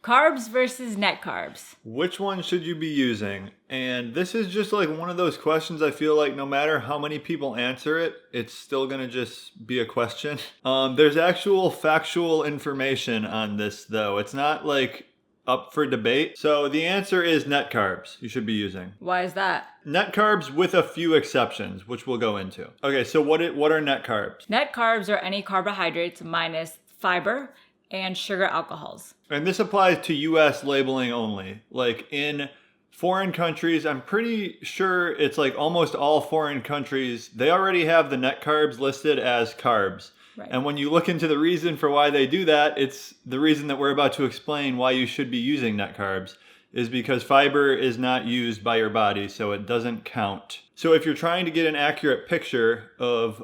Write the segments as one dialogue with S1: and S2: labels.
S1: Carbs versus net carbs.
S2: Which one should you be using? And this is just like one of those questions I feel like no matter how many people answer it, it's still going to just be a question. There's actual factual information on this though. It's not like up for debate. So the answer is net carbs you should be using.
S1: Why is that?
S2: Net carbs with a few exceptions, which we'll go into. Okay, so what are net carbs?
S1: Net carbs are any carbohydrates minus fiber and sugar alcohols.
S2: And this applies to US labeling only. Like in foreign countries, I'm pretty sure it's like almost all foreign countries, they already have the net carbs listed as carbs.
S1: Right.
S2: And when you look into the reason for why they do that, it's the reason that we're about to explain why you should be using net carbs is because fiber is not used by your body, so it doesn't count. So if you're trying to get an accurate picture of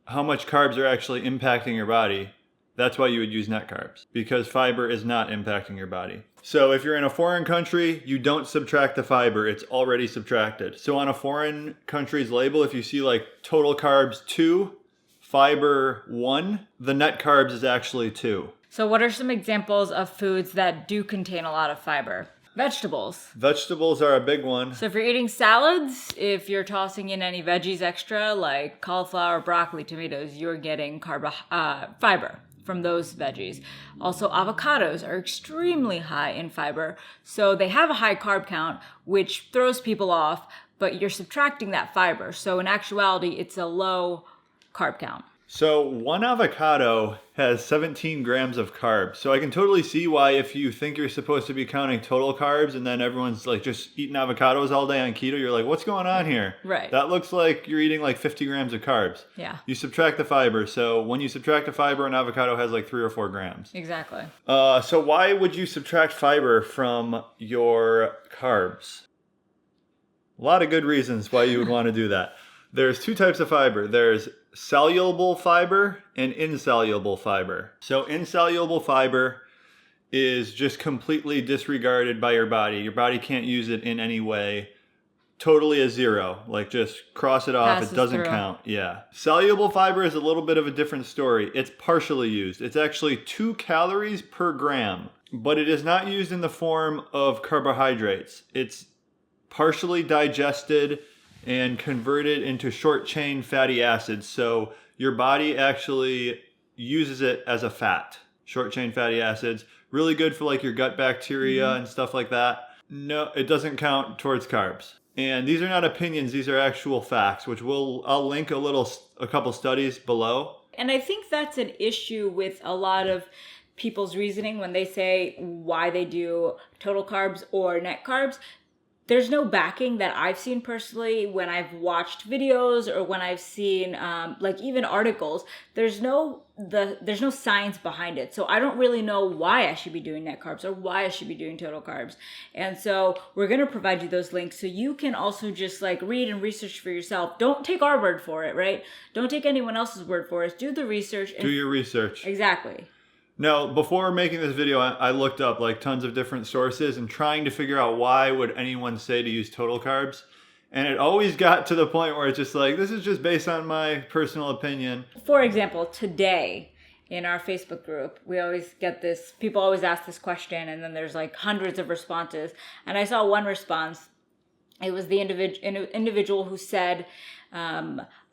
S2: how much carbs are actually impacting your body, that's why you would use net carbs, because fiber is not impacting your body. So if you're in a foreign country, you don't subtract the fiber, it's already subtracted. So on a foreign country's label, if you see like total carbs 2, fiber 1, the net carbs is actually 2.
S1: So what are some examples of foods that do contain a lot of fiber? Vegetables.
S2: Vegetables are a big one.
S1: So if you're eating salads, if you're tossing in any veggies extra, like cauliflower, broccoli, tomatoes, you're getting fiber from those veggies. Also, avocados are extremely high in fiber, so they have a high carb count, which throws people off, but you're subtracting that fiber. So in actuality, it's a low carb count.
S2: So one avocado has 17 grams of carbs. So I can totally see why if you think you're supposed to be counting total carbs and then everyone's like just eating avocados all day on keto, you're like, what's going on here?
S1: Right.
S2: That looks like you're eating like 50 grams of carbs.
S1: Yeah.
S2: You subtract the fiber. So when you subtract the fiber, an avocado has like 3 or 4 grams.
S1: Exactly.
S2: So why would you subtract fiber from your carbs? A lot of good reasons why you would want to do that. There's 2 types of fiber. There's soluble fiber and insoluble fiber. So insoluble fiber is just completely disregarded by your body. Your body can't use it in any way. Totally a 0. Like just cross it off.
S1: Passes
S2: it doesn't
S1: through.
S2: count. Yeah. Soluble fiber is a little bit of a different story. It's partially used. It's actually 2 calories per gram, but it is not used in the form of carbohydrates. It's partially digested and converted into short chain fatty acids. So your body actually uses it as a fat. Short chain fatty acids, really good for like your gut bacteria and stuff like that. No, it doesn't count towards carbs. And these are not opinions, these are actual facts, which I'll link a couple studies below.
S1: And I think that's an issue with a lot of people's reasoning when they say why they do total carbs or net carbs. There's no backing that I've seen personally when I've watched videos or when I've seen like even articles. There's no science behind it. So I don't really know why I should be doing net carbs or why I should be doing total carbs. And so we're going to provide you those links so you can also just like read and research for yourself. Don't take our word for it, right? Don't take anyone else's word for it. Do the research.
S2: Do your research.
S1: Exactly.
S2: Now, before making this video, I looked up like tons of different sources and trying to figure out why would anyone say to use total carbs. And it always got to the point where it's just like, this is just based on my personal opinion.
S1: For example, today in our Facebook group, we always get this, people always ask this question and then there's like hundreds of responses. And I saw one response. It was the individual who said,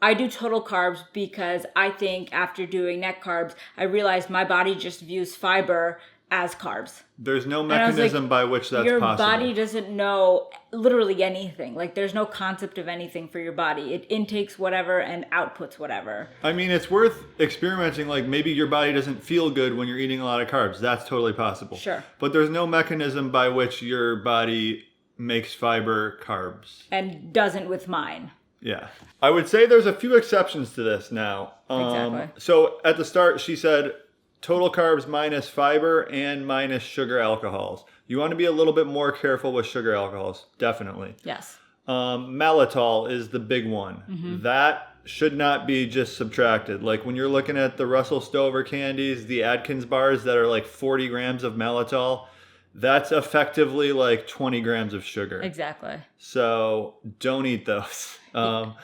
S1: I do total carbs because I think after doing net carbs, I realized my body just views fiber as carbs.
S2: There's no mechanism by which that's
S1: your
S2: possible.
S1: Your body doesn't know literally anything. Like there's no concept of anything for your body. It intakes whatever and outputs whatever.
S2: I mean, it's worth experimenting. Like maybe your body doesn't feel good when you're eating a lot of carbs. That's totally possible.
S1: Sure.
S2: But there's no mechanism by which your body makes fiber carbs.
S1: And doesn't with mine.
S2: Yeah. I would say there's a few exceptions to this now.
S1: Exactly.
S2: So at the start, she said total carbs minus fiber and minus sugar alcohols. You want to be a little bit more careful with sugar alcohols. Definitely.
S1: Yes.
S2: Maltitol is the big one. Mm-hmm. That should not be just subtracted. Like when you're looking at the Russell Stover candies, the Atkins bars that are like 40 grams of maltitol, that's effectively like 20 grams of sugar.
S1: Exactly.
S2: So don't eat those.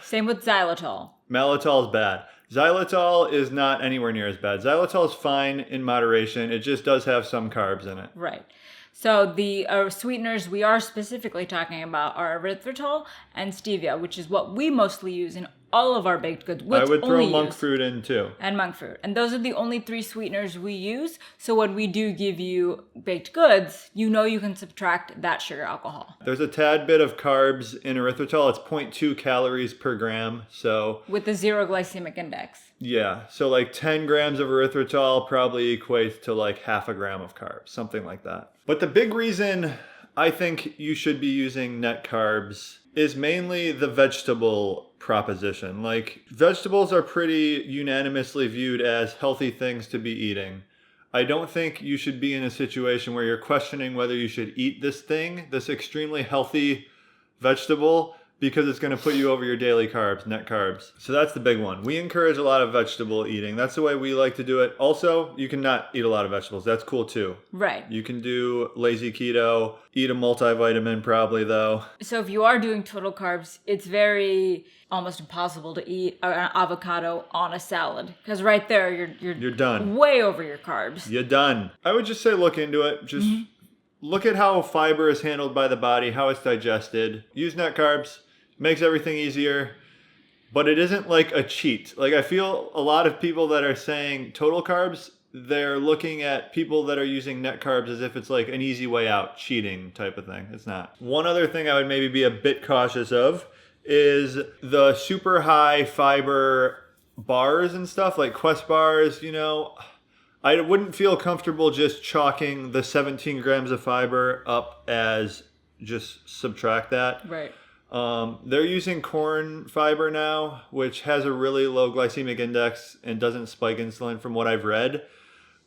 S1: Same with xylitol.
S2: Maltitol is bad. Xylitol is not anywhere near as bad. Xylitol is fine in moderation. It just does have some carbs in it.
S1: Right. So the sweeteners we are specifically talking about are erythritol and stevia, which is what we mostly use in all of our baked goods.
S2: I would throw monk fruit in too.
S1: And monk fruit. And those are the only 3 sweeteners we use. So when we do give you baked goods, you know you can subtract that sugar alcohol.
S2: There's a tad bit of carbs in erythritol. It's 0.2 calories per gram. So
S1: with the 0 glycemic index.
S2: Yeah. So like 10 grams of erythritol probably equates to like half a gram of carbs, something like that. But the big reason I think you should be using net carbs is mainly the vegetable proposition. Like, vegetables are pretty unanimously viewed as healthy things to be eating. I don't think you should be in a situation where you're questioning whether you should eat this thing, this extremely healthy vegetable, because it's going to put you over your daily carbs, net carbs. So that's the big one. We encourage a lot of vegetable eating. That's the way we like to do it. Also, you can not eat a lot of vegetables. That's cool too.
S1: Right.
S2: You can do lazy keto, eat a multivitamin probably though.
S1: So if you are doing total carbs, it's very almost impossible to eat an avocado on a salad, because right there you're
S2: done.
S1: Way over your carbs.
S2: You're done. I would just say look into it. Just look at how fiber is handled by the body, how it's digested. Use net carbs. Makes everything easier, but it isn't like a cheat. Like, I feel a lot of people that are saying total carbs, they're looking at people that are using net carbs as if it's like an easy way out, cheating type of thing. It's not. One other thing I would maybe be a bit cautious of is the super high fiber bars and stuff, like Quest bars, you know. I wouldn't feel comfortable just chalking the 17 grams of fiber up as just subtract that.
S1: Right.
S2: They're using corn fiber now, which has a really low glycemic index and doesn't spike insulin from what I've read.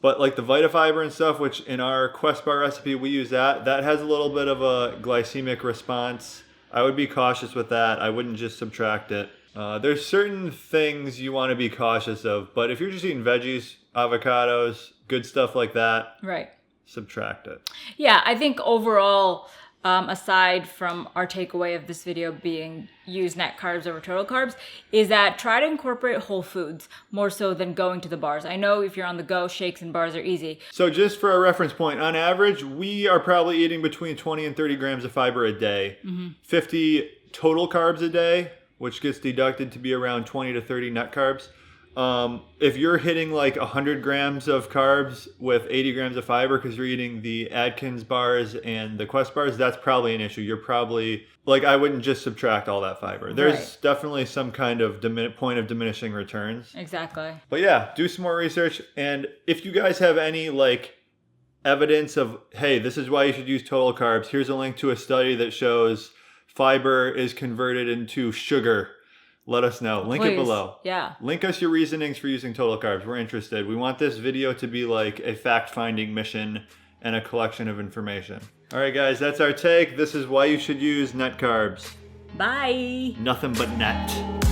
S2: But like the Vitafiber and stuff, which in our Quest bar recipe, we use that has a little bit of a glycemic response. I would be cautious with that. I wouldn't just subtract it. There's certain things you want to be cautious of, but if you're just eating veggies, avocados, good stuff like that,
S1: right,
S2: subtract it.
S1: Yeah, I think overall, aside from our takeaway of this video being use net carbs over total carbs, is that try to incorporate whole foods more so than going to the bars. I know if you're on the go, shakes and bars are easy.
S2: So just for a reference point, on average, we are probably eating between 20 and 30 grams of fiber a day, 50 total carbs a day, which gets deducted to be around 20 to 30 net carbs. If you're hitting like 100 grams of carbs with 80 grams of fiber because you're eating the Atkins bars and the Quest bars, that's probably an issue. You're probably, like, I wouldn't just subtract all that fiber. There's definitely some kind of point of diminishing returns.
S1: Exactly.
S2: But yeah, do some more research. And if you guys have any like evidence of, hey, this is why you should use total carbs, here's a link to a study that shows fiber is converted into sugar. Let us know. Link it below.
S1: Yeah.
S2: Link us your reasonings for using total carbs. We're interested. We want this video to be like a fact-finding mission and a collection of information. All right, guys, that's our take. This is why you should use net carbs.
S1: Bye.
S2: Nothing but net.